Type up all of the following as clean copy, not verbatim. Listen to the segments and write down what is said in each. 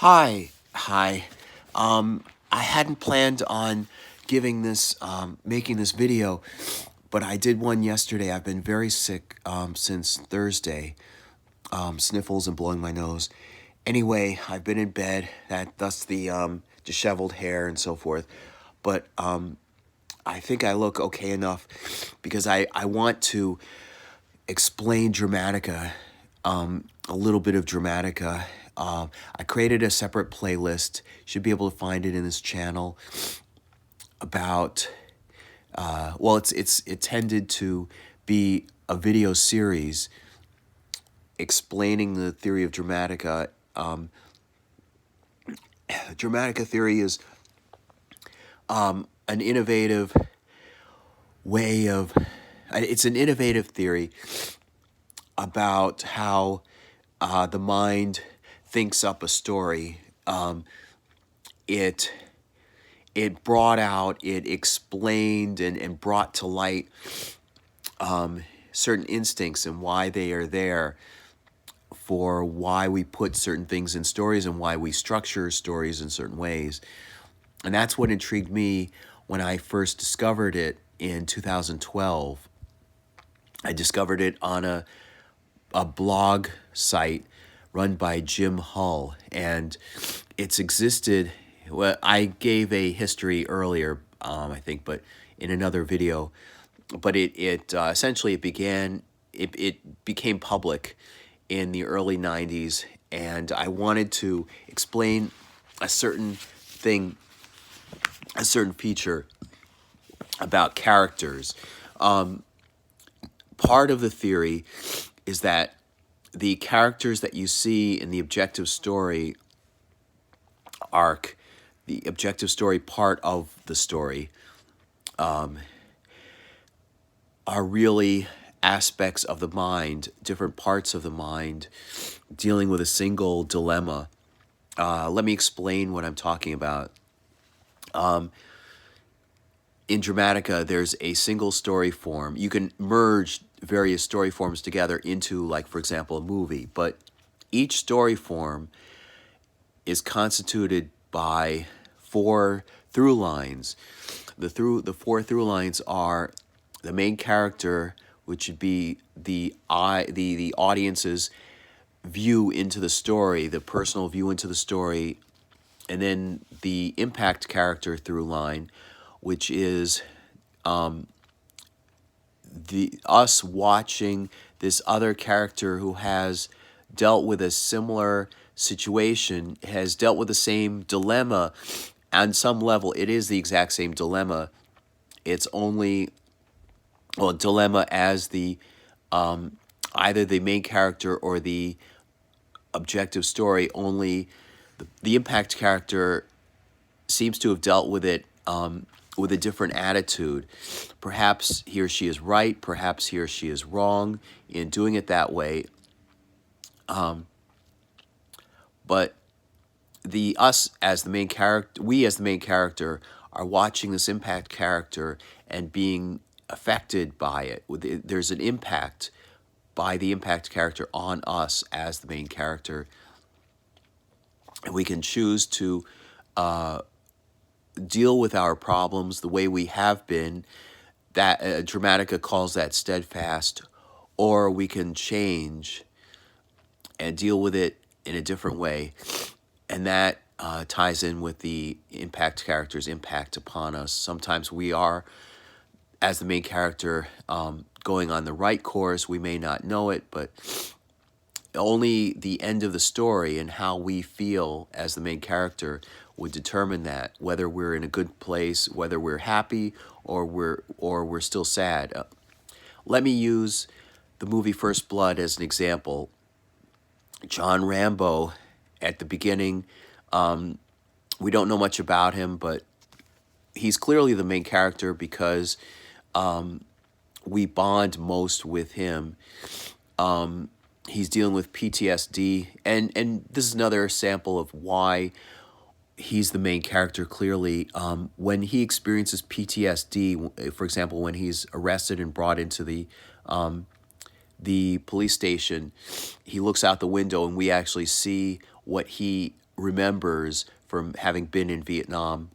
Hi. I hadn't planned on making this video, but I did one yesterday. I've been very sick since Thursday, sniffles and blowing my nose. Anyway, I've been in bed. Thus the disheveled hair and so forth. But I think I look okay enough because I want to explain Dramatica, a little bit of Dramatica. I created a separate playlist. You should be able to find it in this channel. About well, it's intended to be a video series explaining the theory of Dramatica. Dramatica theory is an innovative way of. It's an innovative theory about how the mind thinks up a story. It brought out, it explained and brought to light certain instincts and why they are there, for why we put certain things in stories and why we structure stories in certain ways. And that's what intrigued me when I first discovered it in 2012. I discovered it on a blog site run by Jim Hull, and it's existed. Well, I gave a history earlier, I think, but in another video. But it essentially it became public in the early 90s, and I wanted to explain a certain thing, a certain feature about characters. Part of the theory is that the characters that you see in the objective story arc, the objective story part of the story, are really aspects of the mind, different parts of the mind, dealing with a single dilemma. Let me explain what I'm talking about. In Dramatica, there's a single story form. You can merge various story forms together into, like, for example, a movie, but each story form is constituted by 4 through lines. The 4 through lines are the main character, which would be the audience's view into the story, the personal view into the story, and then the impact character through line, which is us watching this other character who has dealt with a similar situation, has dealt with the same dilemma. On some level, it is the exact same dilemma. It's only, well, dilemma as the either the main character or the objective story, only the impact character seems to have dealt with it with a different attitude. Perhaps he or she is right, perhaps he or she is wrong in doing it that way. But us as the main character, we as the main character are watching this impact character and being affected by it. There's an impact by the impact character on us as the main character. And we can choose to deal with our problems the way we have been. That Dramatica calls that steadfast, or we can change and deal with it in a different way. And that ties in with the impact character's impact upon us. Sometimes we are, as the main character, going on the right course. We may not know it, but only the end of the story and how we feel as the main character would determine that, whether we're in a good place, whether we're happy, or we're still sad. Let me use the movie First Blood as an example. John Rambo, at the beginning, we don't know much about him, but he's clearly the main character because we bond most with him. He's dealing with PTSD, and this is another sample of why he's the main character clearly. When he experiences PTSD, for example, when he's arrested and brought into the police station, he looks out the window and we actually see what he remembers from having been in Vietnam,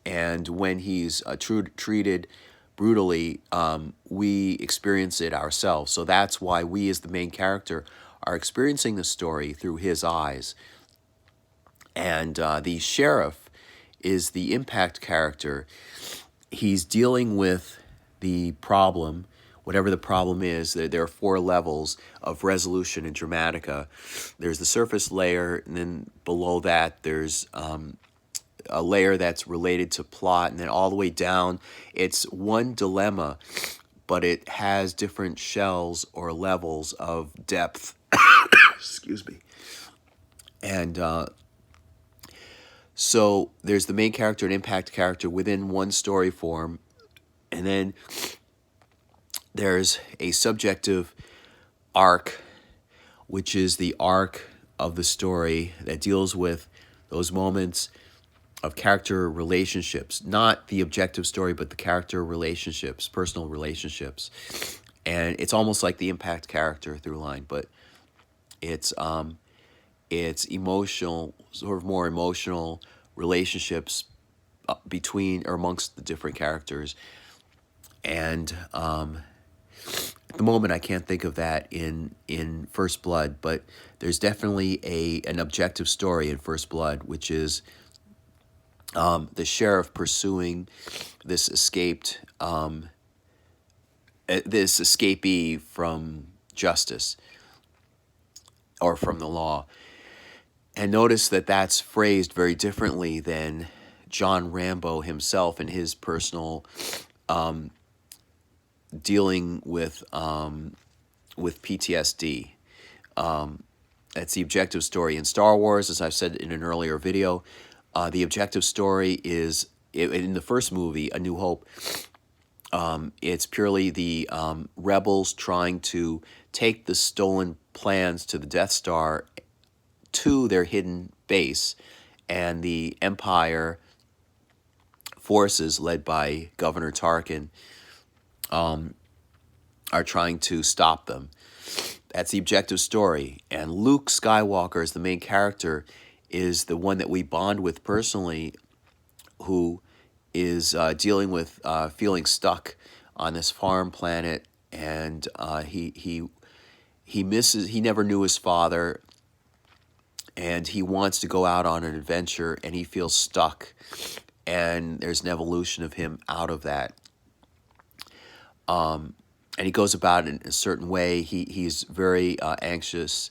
and when he's treated brutally, we experience it ourselves. So that's why we, as the main character, are experiencing the story through his eyes. And the sheriff is the impact character. He's dealing with the problem, whatever the problem is. There are 4 levels of resolution in Dramatica. There's the surface layer, and then below that there's a layer that's related to plot, and then all the way down, it's one dilemma, but it has different shells or levels of depth. Excuse me. And so there's the main character and impact character within one story form, and then there's a subjective arc, which is the arc of the story that deals with those moments of character relationships, not the objective story, but the character relationships, personal relationships. And it's almost like the impact character through line, but it's emotional, sort of more emotional relationships between or amongst the different characters. And at the moment, I can't think of that in First Blood, but there's definitely an objective story in First Blood, which is the sheriff pursuing this escapee from justice or from the law. And notice that that's phrased very differently than John Rambo himself in his personal dealing with PTSD. That's the objective story. In Star Wars, as I've said in an earlier video, the objective story is, in the first movie, A New Hope, it's purely the rebels trying to take the stolen plans to the Death Star to their hidden base, and the Empire forces led by Governor Tarkin are trying to stop them. That's the objective story. And Luke Skywalker, as the main character, is the one that we bond with personally, who is dealing with feeling stuck on this farm planet, and he never knew his father, and he wants to go out on an adventure, and he feels stuck, and there's an evolution of him out of that. And he goes about it in a certain way. He's very anxious.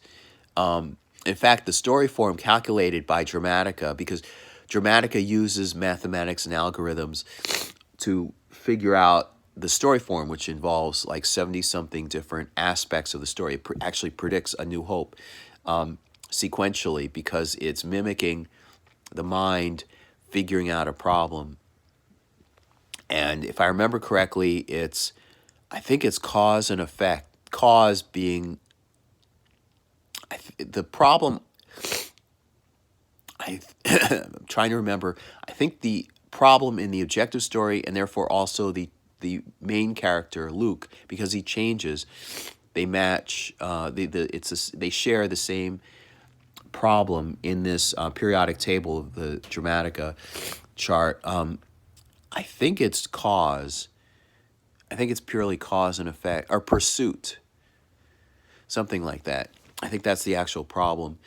In fact, the story form calculated by Dramatica, because Dramatica uses mathematics and algorithms to figure out the story form, which involves like 70-something different aspects of the story. It actually predicts A New Hope sequentially, because it's mimicking the mind figuring out a problem. And if I remember correctly, I think it's cause and effect. Cause being the problem. I'm trying to remember. I think the problem in the objective story, and therefore also the main character Luke, because he changes, they match. They share the same problem in this periodic table of the Dramatica chart. I think it's cause. I think it's purely cause and effect, or pursuit, something like that. I think that's the actual problem.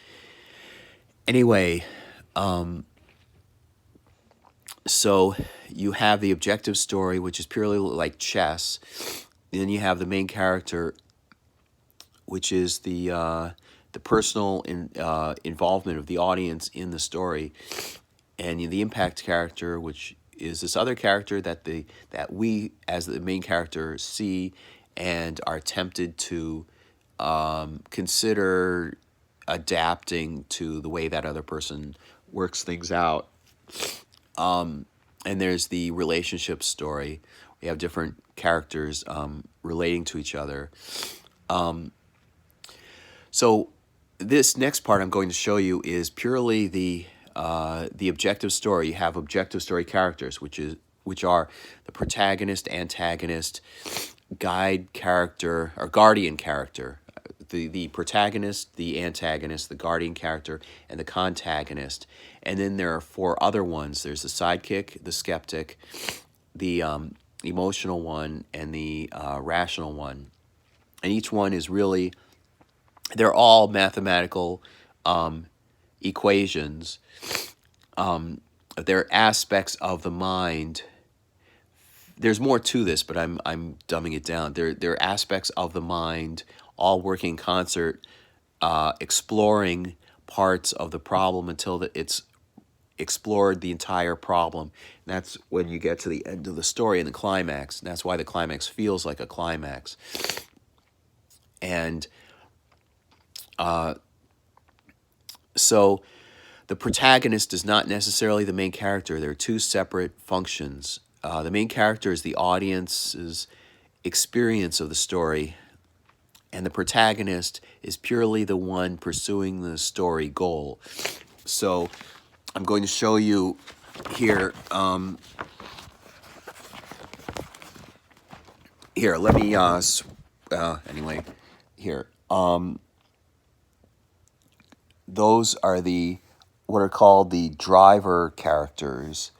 Anyway, so you have the objective story, which is purely like chess. Then you have the main character, which is the personal involvement of the audience in the story, and the impact character, which is this other character that we as the main character see and are tempted to consider adapting to the way that other person works things out. And there's the relationship story. We have different characters relating to each other. So this next part I'm going to show you is purely the objective story. You have objective story characters, which are the protagonist, antagonist, guide character, or guardian character. the protagonist, the antagonist, the guardian character, and the contagonist. And then there are four other ones. There's the sidekick, the skeptic, the emotional one, and the rational one. And each one is really, they're all mathematical equations. They're aspects of the mind. There's more to this, but I'm dumbing it down. They're aspects of the mind, all working in concert, exploring parts of the problem until it's explored the entire problem. And that's when you get to the end of the story and the climax. And that's why the climax feels like a climax. And so the protagonist is not necessarily the main character. There are two separate functions. The main character is the audience's experience of the story, and the protagonist is purely the one pursuing the story goal. So I'm going to show you here. Here, let me, anyway, here. Those are what are called the driver characters,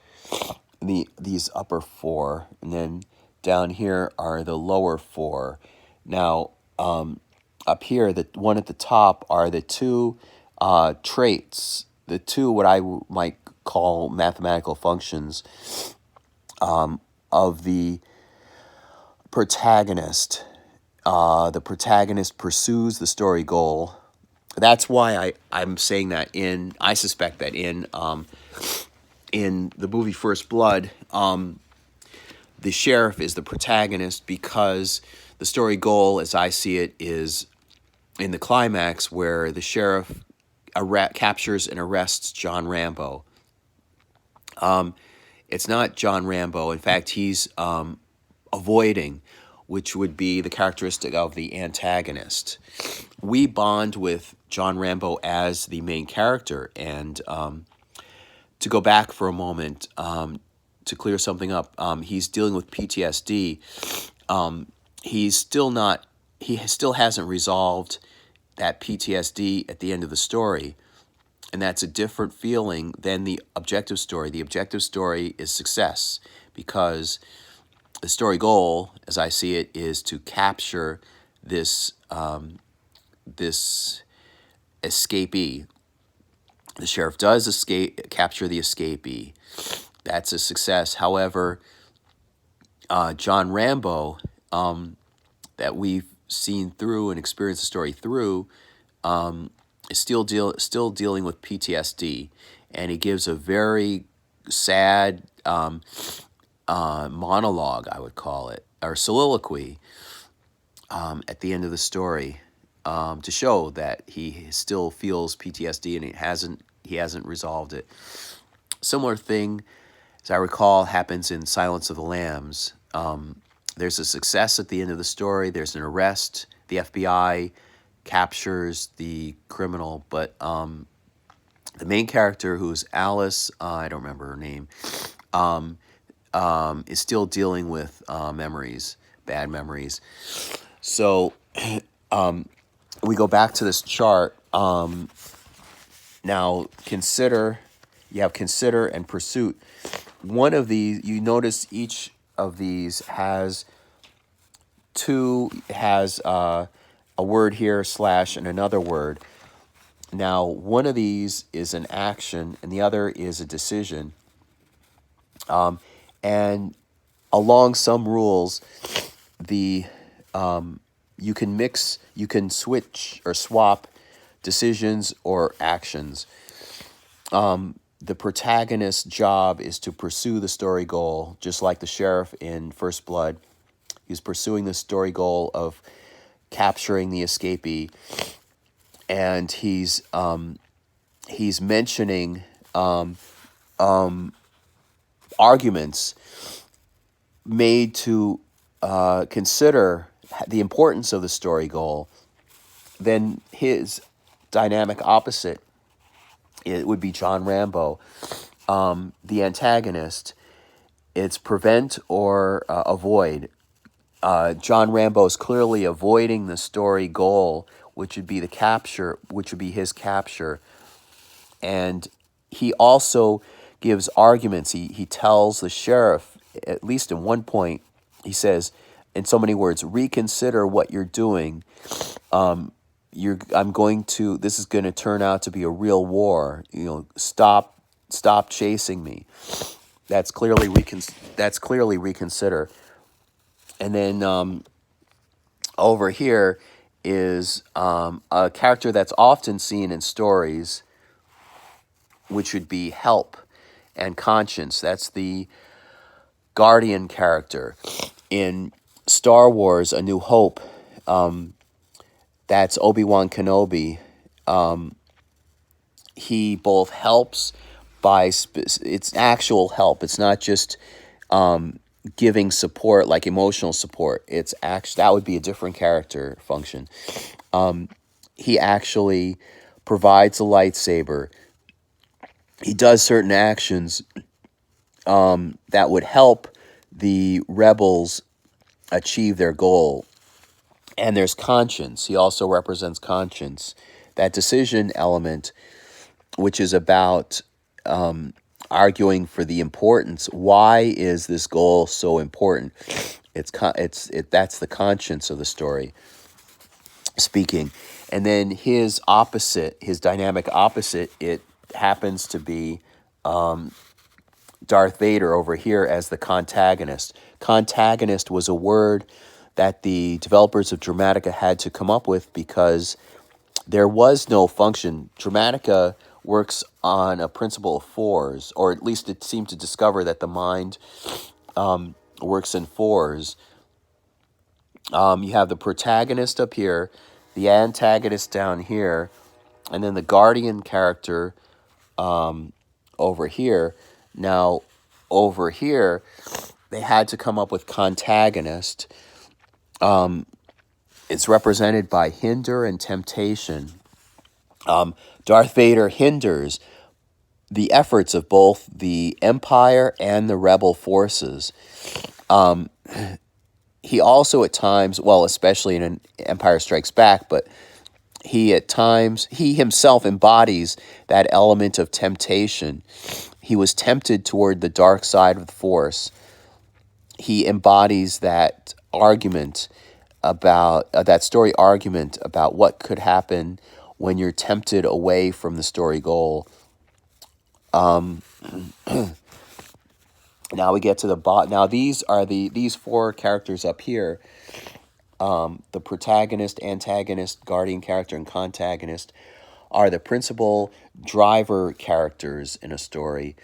these upper four, and then down here are the lower four. Now, up here, the one at the top are the two traits, the two what I might call mathematical functions of the protagonist. The protagonist pursues the story goal. That's why I'm saying that I suspect that in the movie First Blood, the sheriff is the protagonist because the story goal, as I see it, is in the climax where the sheriff captures and arrests John Rambo. It's not John Rambo. In fact, he's avoiding, which would be the characteristic of the antagonist. We bond with John Rambo as the main character. And to go back for a moment, to clear something up, he's dealing with PTSD. He still hasn't resolved that PTSD at the end of the story. And that's a different feeling than the objective story. The objective story is success because the story goal, as I see it, is to capture this this escapee. The sheriff does capture the escapee. That's a success. However, John Rambo, that we've seen through and experienced the story through, is still dealing with PTSD, and he gives a very sad monologue, I would call it, or soliloquy, at the end of the story, to show that he still feels PTSD and he hasn't resolved it. Similar thing, as I recall, happens in Silence of the Lambs. There's a success at the end of the story. There's an arrest. The FBI captures the criminal, but the main character, who's Alice, I don't remember her name, is still dealing with memories, bad memories. So we go back to this chart. Now you have consider and pursuit. One of these, you notice each of these has a word here / and another word. Now, one of these is an action and the other is a decision. And along some rules, you can switch or swap decisions or actions. The protagonist's job is to pursue the story goal, just like the sheriff in First Blood. He's pursuing the story goal of capturing the escapee, and he's mentioning arguments made to consider the importance of the story goal. Then his dynamic opposite, it would be John Rambo, the antagonist. It's prevent or avoid. John Rambo is clearly avoiding the story goal, which would be the capture, which would be his capture. And he also gives arguments. He tells the sheriff, at least in one point, he says, in so many words, reconsider what you're doing. This is going to turn out to be a real war. Stop chasing me. That's clearly reconsider. And then over here is a character that's often seen in stories, which would be help and conscience. That's the guardian character. In Star Wars, A New Hope, that's Obi-Wan Kenobi. He both helps by, it's actual help. It's not just giving support, like emotional support. It's actually, that would be a different character function. He actually provides a lightsaber. He does certain actions that would help the rebels achieve their goal. And there's conscience. He also represents conscience. That decision element, which is about arguing for the importance. Why is this goal so important? That's the conscience of the story speaking. And then his opposite, his dynamic opposite, it happens to be Darth Vader over here as the contagonist. Contagonist was a word that the developers of Dramatica had to come up with because there was no function. Dramatica works on a principle of fours, or at least it seemed to discover that the mind works in fours. You have the protagonist up here, the antagonist down here, and then the guardian character over here. Now, over here, they had to come up with contagonist. It's represented by hinder and temptation. Darth Vader hinders the efforts of both the Empire and the rebel forces. He also at times, well, especially in an Empire Strikes Back, but he himself embodies that element of temptation. He was tempted toward the dark side of the Force. He embodies that argument about that story argument about what could happen when you're tempted away from the story goal. Now we get to the bot. Now these four characters up here. The protagonist, antagonist, guardian character, and contagonist are the principal driver characters in a story.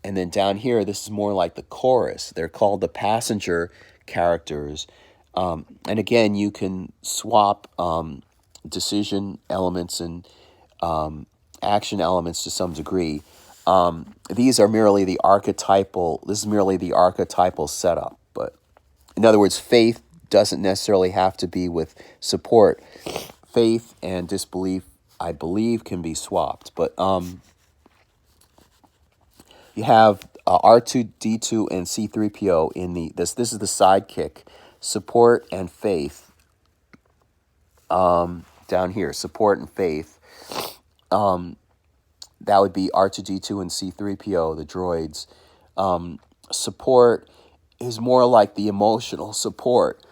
And then down here, this is more like the chorus. They're called the passenger characters. And again, you can swap decision elements and action elements to some degree. These are merely the archetypal. This is merely the archetypal setup. But in other words, faith doesn't necessarily have to be with support. Faith and disbelief, I believe, can be swapped. But you have R2-D2 and C-3PO in this is the sidekick. Support and faith. Down here, support and faith. That would be R2-D2 and C-3PO, the droids. Support is more like the emotional support.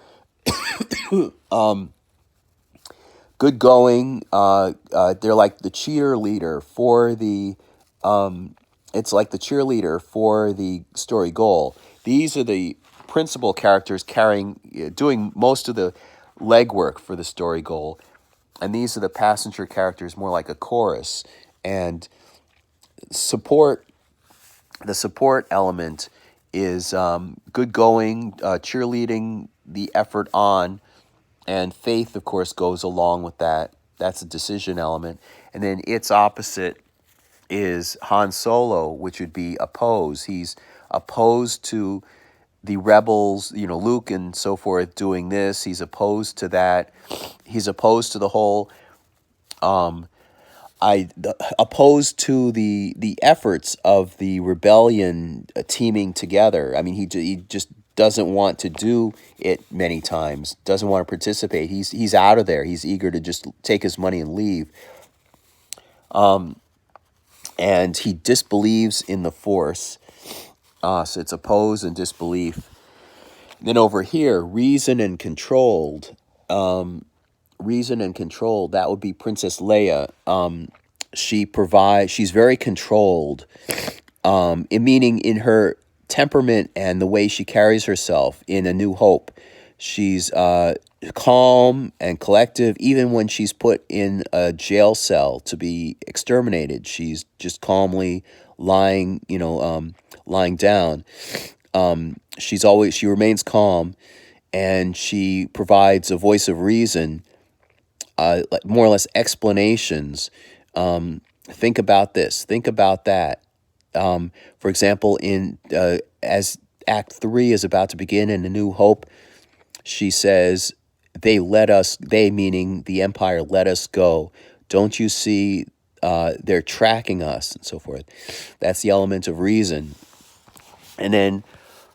Good going. They're like the cheerleader for the. It's like the cheerleader for the story goal. These are the principal characters doing most of the legwork for the story goal, and these are the passenger characters, more like a chorus. And support. The support element is good going, cheerleading the effort on, and faith, of course, goes along with that. That's a decision element. And then its opposite is Han Solo, which would be oppose. He's opposed to the rebels, Luke and so forth doing this. He's opposed to that. He's opposed to the whole opposed to the efforts of the rebellion teaming together. I mean, he just doesn't want to do it many times, doesn't want to participate. He's out of there. He's eager to just take his money and leave. And he disbelieves in the Force. So it's oppose and disbelief. Then over here, reason and controlled. Reason and controlled, that would be Princess Leia. She's very controlled, meaning in her temperament and the way she carries herself in A New Hope. She's calm and collective. Even when she's put in a jail cell to be exterminated, she's just calmly lying down. She remains calm, and she provides a voice of reason, like more or less explanations. Think about this. Think about that. For example, as Act 3 is about to begin in A New Hope, she says, they meaning the Empire, let us go. Don't you see they're tracking us, and so forth. That's the element of reason. And then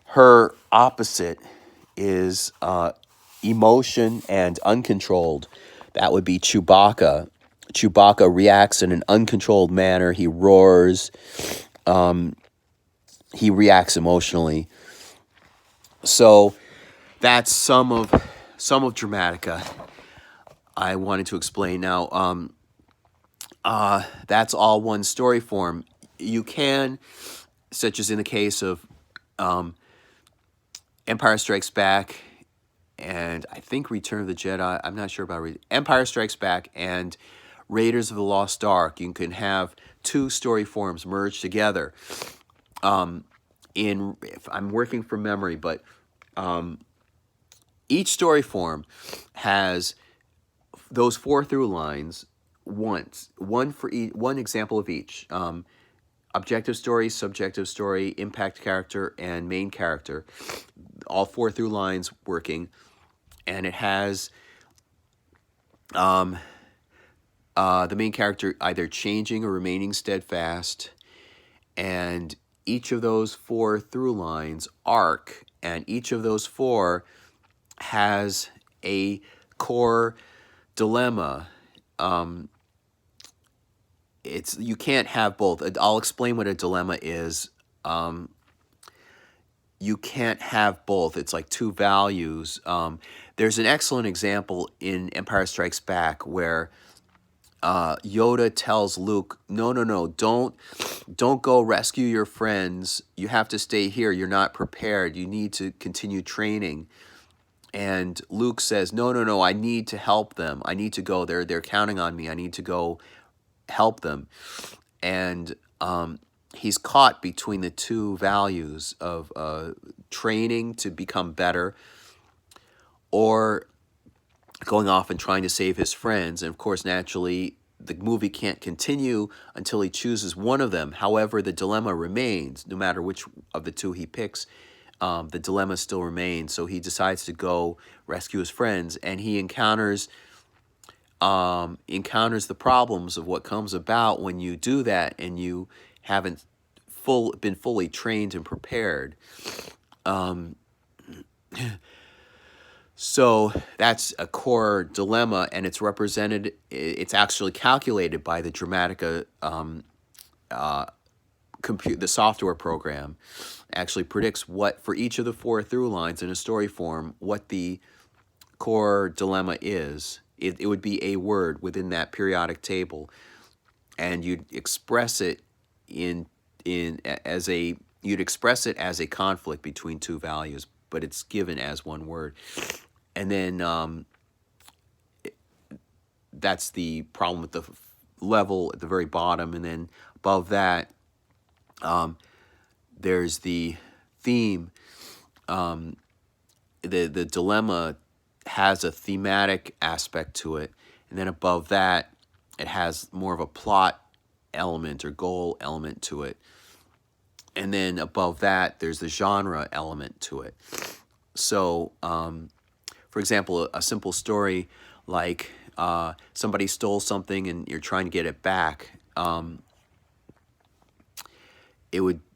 her opposite is emotion and uncontrolled. That would be Chewbacca. Chewbacca reacts in an uncontrolled manner. He roars. He reacts emotionally. So that's some of Dramatica I wanted to explain. Now, that's all one story form. You can, such as in the case of Empire Strikes Back, and I think Return of the Jedi. I'm not sure about Empire Strikes Back and Raiders of the Lost Ark. You can have two story forms merged together. If I'm working from memory, but each story form has those 4 through lines once, one for each, one example of each. Objective story, subjective story, impact character, and main character. All 4 through lines working. And it has the main character either changing or remaining steadfast. And each of those 4 through lines arc, and each of those 4 has a core dilemma. You can't have both. I'll explain what a dilemma is. You can't have both. It's like two values. There's an excellent example in Empire Strikes Back where Yoda tells Luke, no, don't go rescue your friends. You have to stay here. You're not prepared. You need to continue training. And Luke says, no, I need to help them. I need to go. They're counting on me. I need to go help them. And he's caught between the two values of training to become better or going off and trying to save his friends. And of course, naturally, the movie can't continue until he chooses one of them. However, the dilemma remains. No matter which of the two he picks, the dilemma still remains. So he decides to go rescue his friends, and he encounters the problems of what comes about when you do that and you haven't been fully trained and prepared. So that's a core dilemma, and it's represented. It's actually calculated by the Dramatica the software program. Actually predicts what for each of the 4 through lines in a story form what the core dilemma is. It would be a word within that periodic table, and you'd express it as a conflict between two values, but it's given as one word. And then that's the problem with the level at the very bottom, and then above that, there's the theme. The dilemma has a thematic aspect to it, and then above that, it has more of a plot element or goal element to it. And then above that, there's the genre element to it. So, for example, a simple story like somebody stole something and you're trying to get it back.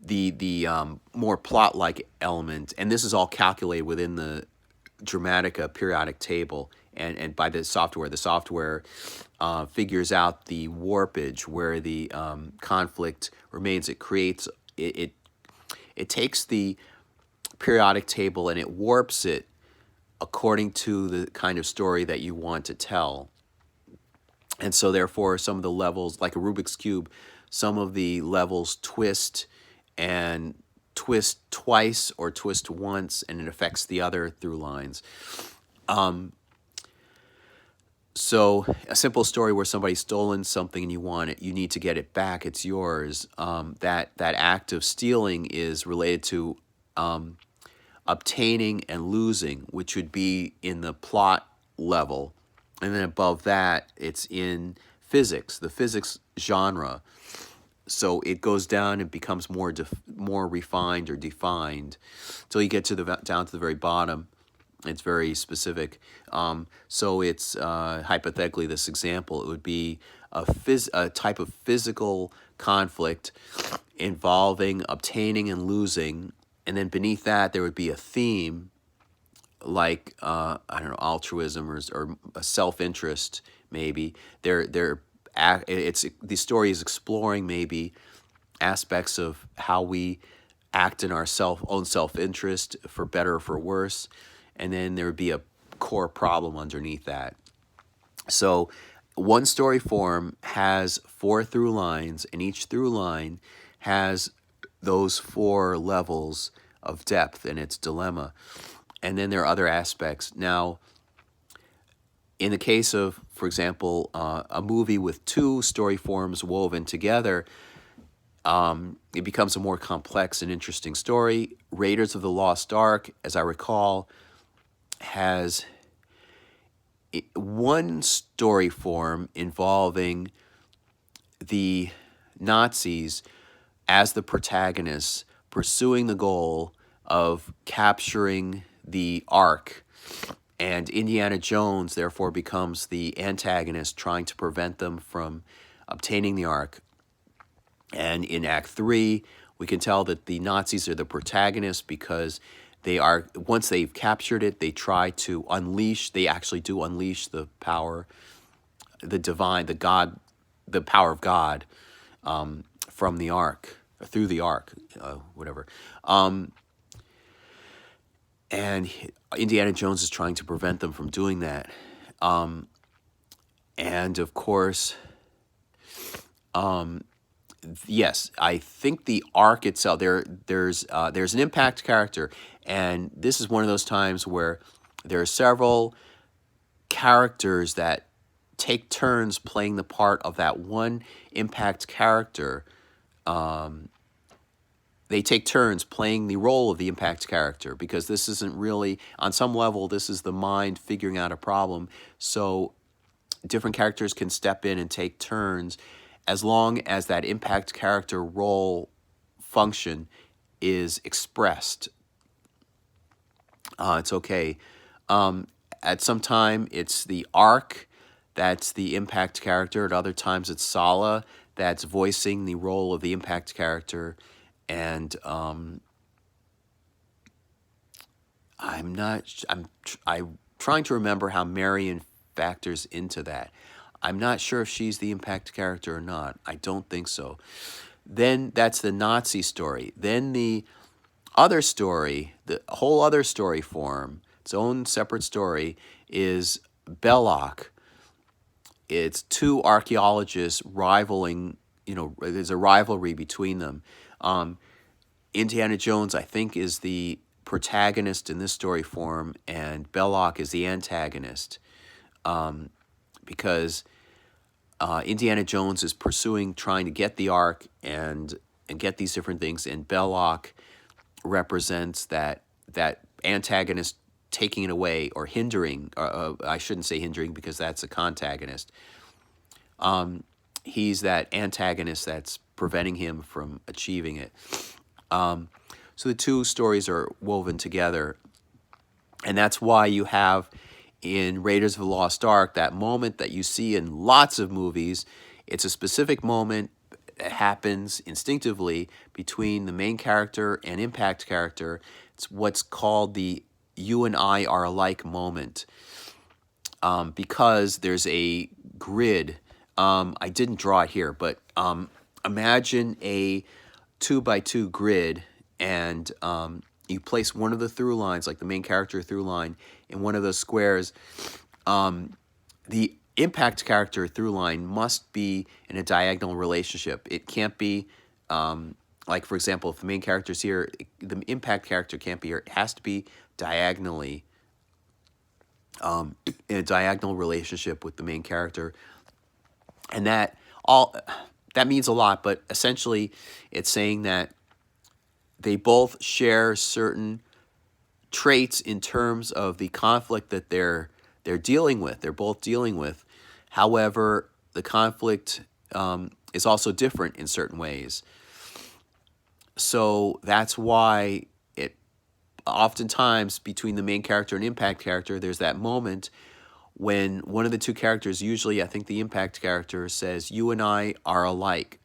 the more plot-like element, and this is all calculated within the Dramatica periodic table, and by the software. The software figures out the warpage where the conflict remains. It creates it takes the periodic table and it warps it according to the kind of story that you want to tell. And so therefore some of the levels, like a Rubik's Cube, some of the levels twist and twist twice or twist once, and it affects the other through lines. So a simple story where somebody's stolen something and you want it, you need to get it back, it's yours. That act of stealing is related to obtaining and losing, which would be in the plot level. And then above that, it's in physics, the physics genre. So it goes down and becomes more refined or defined until you get to down to the very bottom. It's very specific. So it's hypothetically this example. It would be a type of physical conflict involving obtaining and losing, and then beneath that there would be a theme like I don't know, altruism or self-interest maybe. The story is exploring maybe aspects of how we act in our own self-interest for better or for worse, and then there would be a core problem underneath that. So one story form has 4 through lines, and each through line has those 4 levels of depth in its dilemma. And then there are other aspects. Now, in the case of, for example, a movie with 2 story forms woven together, it becomes a more complex and interesting story. Raiders of the Lost Ark, as I recall, has one story form involving the Nazis as the protagonists pursuing the goal of capturing the Ark, and Indiana Jones therefore becomes the antagonist trying to prevent them from obtaining the Ark. And in Act 3, we can tell that the Nazis are the protagonists because they are, once they've captured it, they try to unleash, they actually do unleash the power, the divine, the power of God from the Ark, through the Ark, whatever. And Indiana Jones is trying to prevent them from doing that. And of course, yes, I think the arc itself, there's an impact character, and this is one of those times where there are several characters that take turns playing the part of that one impact character. They take turns playing the role of the impact character, because this isn't really, on some level, this is the mind figuring out a problem. So different characters can step in and take turns as long as that impact character role function is expressed. It's okay. At some time, it's the Ark that's the impact character. At other times, it's Sala that's voicing the role of the impact character. And I'm trying to remember how Marion factors into that. I'm not sure if she's the impact character or not. I don't think so. Then that's the Nazi story. Then the other story, the whole other story form, its own separate story, is Belloc. It's 2 archaeologists rivaling, there's a rivalry between them. Indiana Jones, I think, is the protagonist in this story form, and Belloc is the antagonist, because Indiana Jones is trying to get the Ark and get these different things, and Belloc represents that antagonist taking it away or hindering. I shouldn't say hindering because that's a contagonist. He's that antagonist that's preventing him from achieving it. So the 2 stories are woven together, and that's why you have in Raiders of the Lost Ark that moment that you see in lots of movies. It's a specific moment that happens instinctively between the main character and impact character. It's what's called the "you and I are alike" moment, because there's a grid. I didn't draw it here, but imagine a 2x2 grid, and you place one of the through lines, like the main character through line, in one of those squares. The impact character through line must be in a diagonal relationship. It can't be, like, for example, if the main character's here, the impact character can't be here. It has to be diagonally, in a diagonal relationship with the main character. And that means a lot, but essentially it's saying that they both share certain traits in terms of the conflict that they're dealing with. They're both dealing with. However, the conflict is also different in certain ways. So that's why it oftentimes between the main character and impact character, there's that moment when one of the two characters, usually I think the impact character, says, "You and I are alike."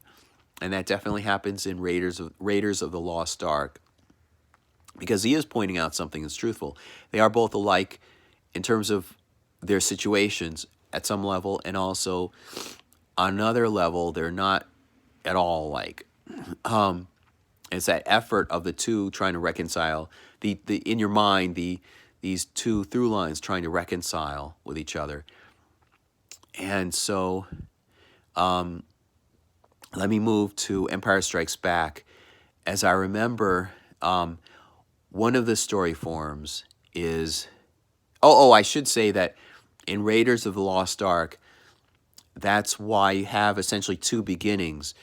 And that definitely happens in Raiders of the Lost Ark, because he is pointing out something that's truthful. They are both alike in terms of their situations at some level, and also on another level, they're not at all alike. It's that effort of the two trying to reconcile the in your mind these two through lines trying to reconcile with each other. And so let me move to Empire Strikes Back. As I remember, one of the story forms is... I should say that in Raiders of the Lost Ark, that's why you have essentially two beginnings.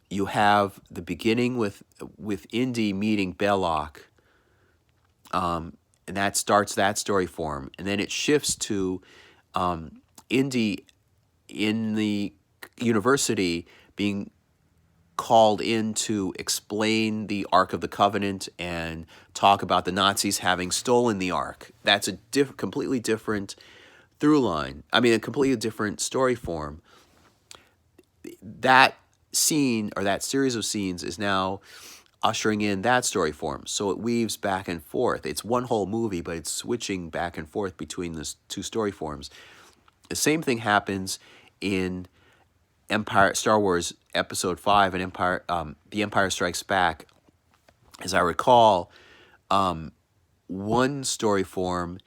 You have the beginning with Indy meeting Belloc, and that starts that story form. And then it shifts to Indy in the university being called in to explain the Ark of the Covenant and talk about the Nazis having stolen the Ark. That's a completely different through line. I mean, a completely different story form. That scene, or that series of scenes, is now ushering in that story form. So it weaves back and forth. It's one whole movie, but it's switching back and forth between the two story forms. The same thing happens in Star Wars Episode 5 and The Empire Strikes Back. As I recall, one story form,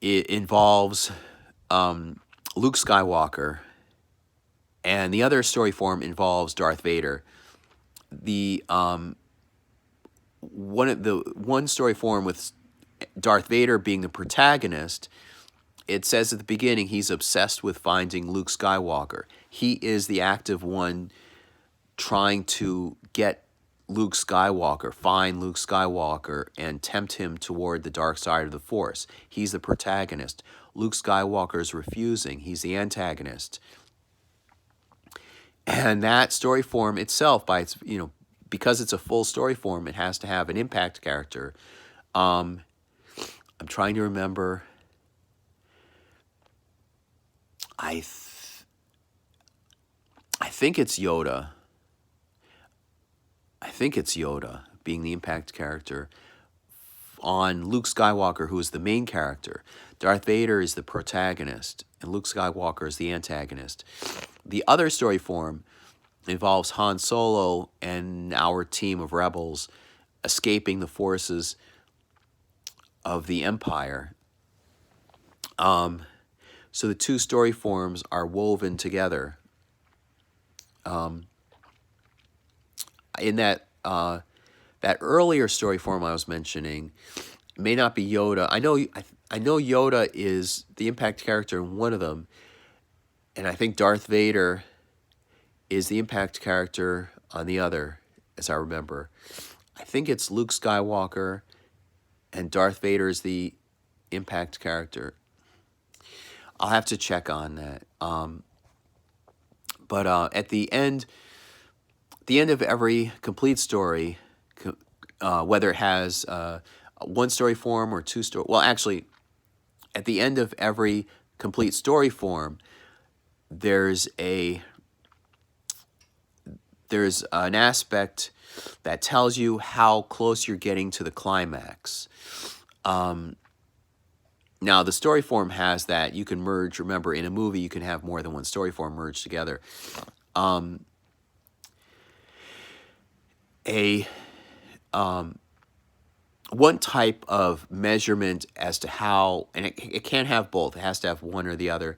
it involves Luke Skywalker, and the other story form involves Darth Vader. The one story form with Darth Vader being the protagonist, it says at the beginning he's obsessed with finding Luke Skywalker. He is the active one trying to get Luke Skywalker, find Luke Skywalker, and tempt him toward the dark side of the Force. He's the protagonist. Luke Skywalker is refusing. He's the antagonist. And that story form itself, by its, because it's a full story form, it has to have an impact character. I'm trying to remember. I think it's Yoda. I think it's Yoda being the impact character on Luke Skywalker, who is the main character. Darth Vader is the protagonist, and Luke Skywalker is the antagonist. The other story form involves Han Solo and our team of rebels escaping the forces of the Empire. So the two story forms are woven together. In that earlier story form I was mentioning, it may not be Yoda. I know Yoda is the impact character in one of them, and I think Darth Vader is the impact character on the other, as I remember. I think it's Luke Skywalker, and Darth Vader is the impact character. I'll have to check on that. But at the end of every complete story, whether it has one story form or two story, well, actually, at the end of every complete story form, there's a there's an aspect that tells you how close you're getting to the climax. Now, the story form has that you can merge. Remember, in a movie, you can have more than one story form merged together. A One type of measurement as to how, and it can't have both. It has to have one or the other.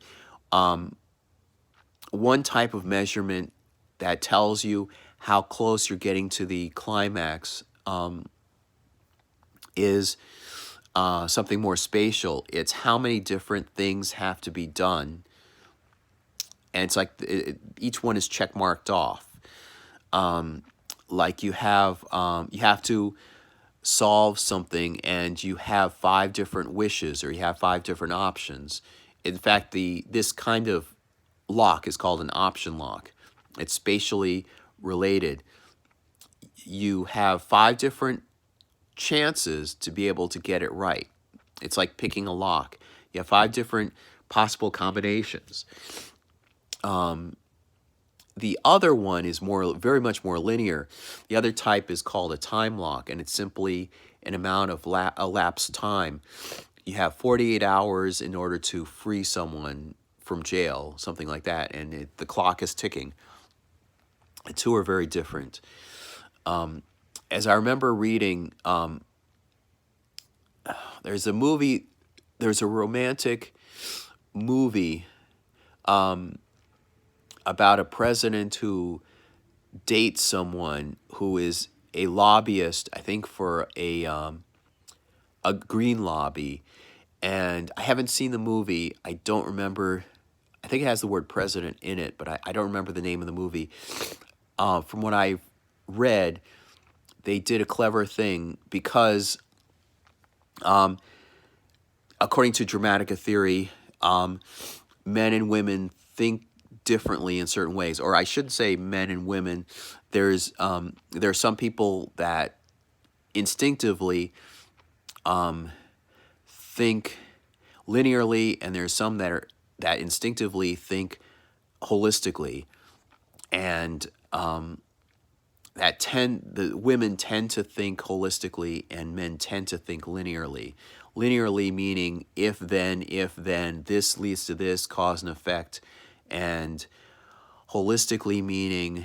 One type of measurement that tells you how close you're getting to the climax is something more spatial. It's how many different things have to be done, and it's like each one is check marked off. Like you have to solve something, and you have 5 different wishes, or you have 5 different options. In fact, this kind of lock is called an option lock. It's spatially related. You have 5 different chances to be able to get it right. It's like picking a lock. You have 5 different possible combinations. The other one is very much more linear. The other type is called a time lock, and it's simply an amount of elapsed time. You have 48 hours in order to free someone from jail, something like that, and the clock is ticking. The two are very different. As I remember reading, there's a romantic movie about a president who dates someone who is a lobbyist, I think for a green lobby. And I haven't seen the movie. I don't remember. I think it has the word president in it, but I don't remember the name of the movie. From what I've read, they did a clever thing because, according to Dramatica theory, men and women think differently in certain ways, or I should say men and women. There's some people that instinctively think linearly, and there's some that instinctively think holistically, and the women tend to think holistically, and men tend to think linearly. Linearly meaning if then, this leads to this, cause and effect. And holistically meaning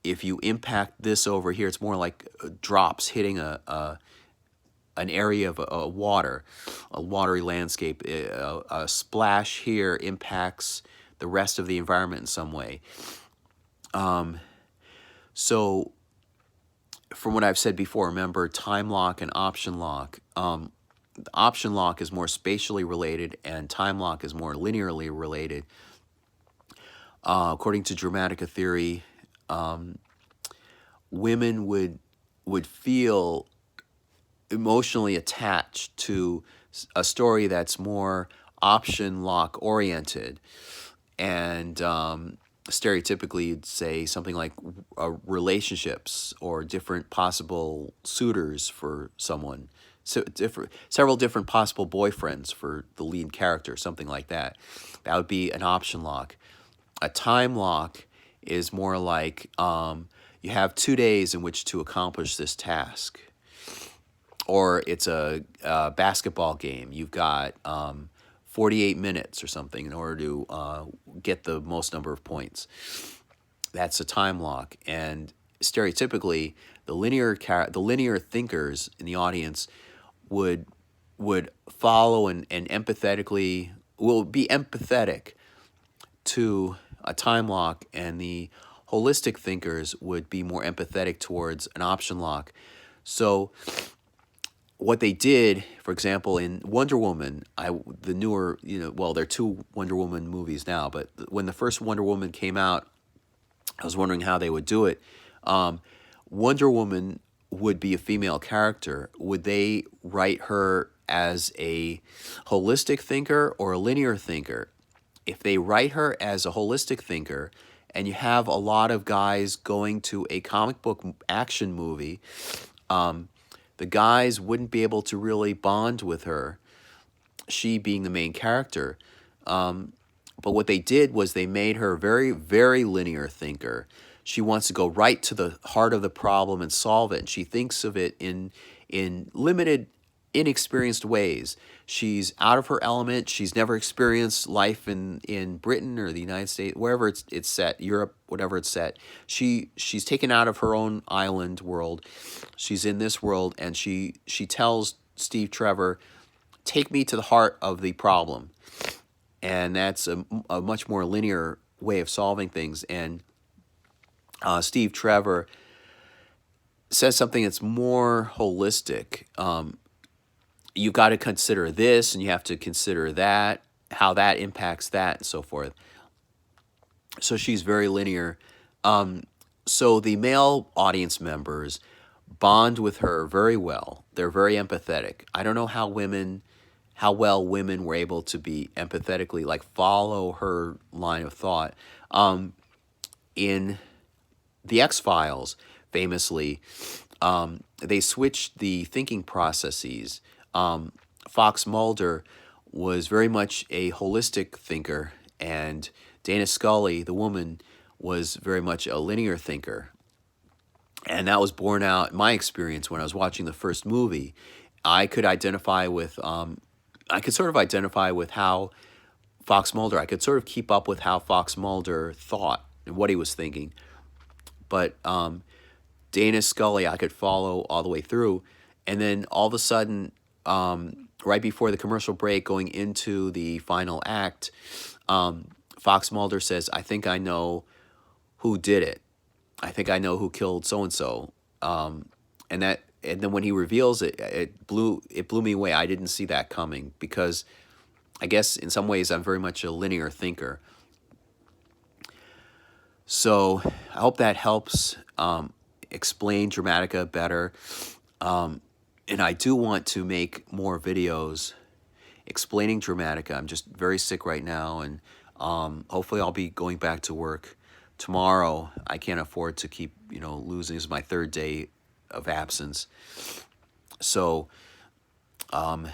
if you impact this over here, it's more like drops hitting an area of a watery landscape. A splash here impacts the rest of the environment in some way. So from what I've said before, remember time lock and option lock. The option lock is more spatially related, and time lock is more linearly related. According to Dramatica theory, women would feel emotionally attached to a story that's more option lock oriented, and stereotypically you'd say something like relationships or different possible suitors for someone, several different possible boyfriends for the lead character, something like that. That would be an option lock. A time lock is more like you have 2 days in which to accomplish this task. Or it's a basketball game. You've got 48 minutes or something in order to get the most number of points. That's a time lock. And stereotypically, the linear thinkers in the audience would follow and empathetically will be empathetic to a time lock, and the holistic thinkers would be more empathetic towards an option lock. So what they did, for example, in Wonder Woman, the newer, well, there are 2 Wonder Woman movies now, but when the first Wonder Woman came out, I was wondering how they would do it. Wonder Woman would be a female character. Would they write her as a holistic thinker or a linear thinker? If they write her as a holistic thinker, and you have a lot of guys going to a comic book action movie, the guys wouldn't be able to really bond with her, she being the main character. But what they did was they made her a very, very linear thinker. She wants to go right to the heart of the problem and solve it. And she thinks of it in limited, inexperienced ways. She's out of her element. She's never experienced life in Britain or the United States, wherever it's set, Europe, whatever it's set. She's taken out of her own island world. She's in this world, and she tells Steve Trevor, take me to the heart of the problem. And that's a much more linear way of solving things. And Steve Trevor says something that's more holistic. You got to consider this, and you have to consider that, how that impacts that, and so forth. So she's very linear. So the male audience members bond with her very well. They're very empathetic. I don't know how well women were able to be empathetically, like, follow her line of thought. In the X-Files, famously, they switched the thinking processes. Fox Mulder was very much a holistic thinker, and Dana Scully, the woman, was very much a linear thinker. And that was borne out in my experience when I was watching the first movie. I could identify with, I could sort of identify with how Fox Mulder, I could sort of keep up with how Fox Mulder thought and what he was thinking. But Dana Scully, I could follow all the way through. And then all of a sudden, right before the commercial break, going into the final act, Fox Mulder says, I think I know who did it. I think I know who killed so-and-so. And then when he reveals it, it blew me away. I didn't see that coming, because I guess in some ways I'm very much a linear thinker. So I hope that helps explain Dramatica better. And I do want to make more videos explaining Dramatica. I'm just very sick right now, and hopefully I'll be going back to work tomorrow. I can't afford to keep, losing. This is my third day of absence. So I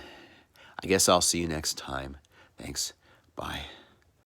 guess I'll see you next time. Thanks. Bye.